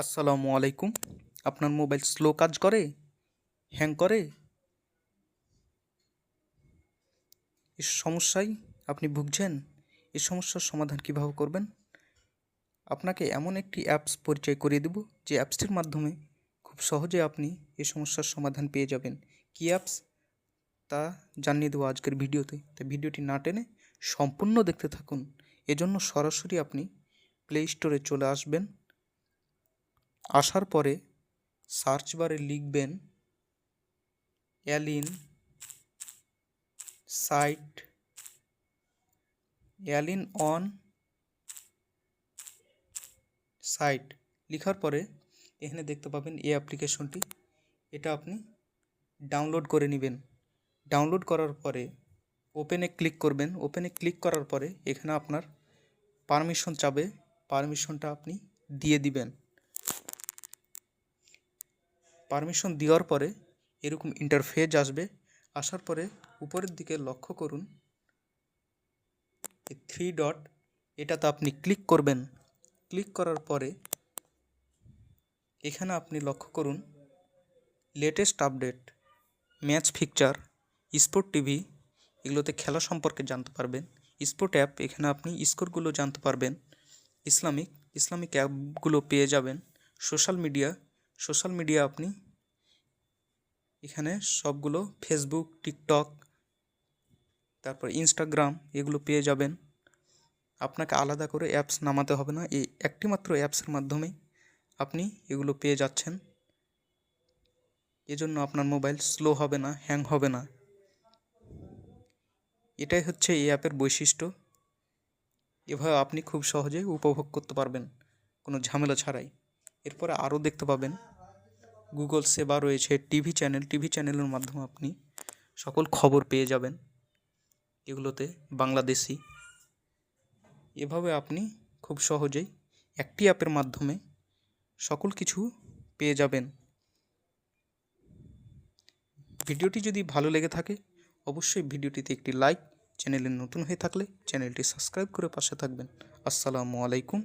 আসসালামু আলাইকুম। আপনার মোবাইল স্লো কাজ করে, হ্যাং করে? এই সমস্যায় আপনি ভুগছেন? এই সমস্যার সমাধান কিভাবে করবেন? আপনাকে এমন একটি অ্যাপস পরিচয় করিয়ে দেব, যে অ্যাপসটির মাধ্যমে খুব সহজে আপনি এই সমস্যার সমাধান পেয়ে যাবেন। কী অ্যাপস তা জানিয়ে দেবো আজকের ভিডিওতে, তাই ভিডিওটি না টেনে সম্পূর্ণ দেখতে থাকুন। এজন্য সরাসরি আপনি প্লে স্টোরে চলে আসবেন। আসার পরে সার্চ বারে লিখবেন অ্যালিন সাইট, অ্যালিন অন সাইট লেখার পরে এখানে দেখতে পাবেন এই অ্যাপ্লিকেশনটি। এটা আপনি ডাউনলোড করে নেবেন। ডাউনলোড করার পরে ওপেনে ক্লিক করবেন। ওপেনে ক্লিক করার পরে এখানে আপনার পারমিশন চাবে, পারমিশনটা আপনি দিয়ে দিবেন। পারমিশন দেওয়ার পরে এরকম ইন্টারফেস আসবে। আসার পরে উপরের দিকে লক্ষ্য করুন, এই 3 ডট, এটাতে আপনি ক্লিক করবেন। ক্লিক করার পরে এখানে আপনি লক্ষ্য করুন latest update, match fixture, sport TV, এগুলোতে খেলা সম্পর্কে জানতে পারবেন। স্পোর্ট অ্যাপ, এখানে আপনি স্কোরগুলো জানতে পারবেন। ইসলামিক অ্যাপগুলো পেয়ে যাবেন। সোশ্যাল মিডিয়া আপনি এখানে সবগুলো ফেসবুক, টিকটক, তারপর ইনস্টাগ্রাম, এগুলো পেয়ে যাবেন। আপনাকে আলাদা করে অ্যাপস নামাতে হবে না, এই একটি মাত্র অ্যাপসের মাধ্যমেই আপনি এগুলো পেয়ে যাচ্ছেন। এজন্য আপনার মোবাইল স্লো হবে না, হ্যাং হবে না। এটাই হচ্ছে এই অ্যাপের বৈশিষ্ট্য। এভাবে আপনি খুব সহজে উপভোগ করতে পারবেন, কোনো ঝামেলা ছাড়াই। এরপরে আরও দেখতে পাবেন গুগল সেবা রয়েছে, টিভি চ্যানেলের মাধ্যমে আপনি সকল খবর পেয়ে যাবেন এগুলোতে, বাংলাদেশি। এভাবে আপনি খুব সহজেই একটি অ্যাপের মাধ্যমে সকল কিছু পেয়ে যাবেন। ভিডিওটি যদি ভালো লেগে থাকে অবশ্যই ভিডিওটিতে একটি লাইক, চ্যানেলে নতুন হয়ে থাকলে চ্যানেলটি সাবস্ক্রাইব করে পাশে থাকবেন। আসসালামু আলাইকুম।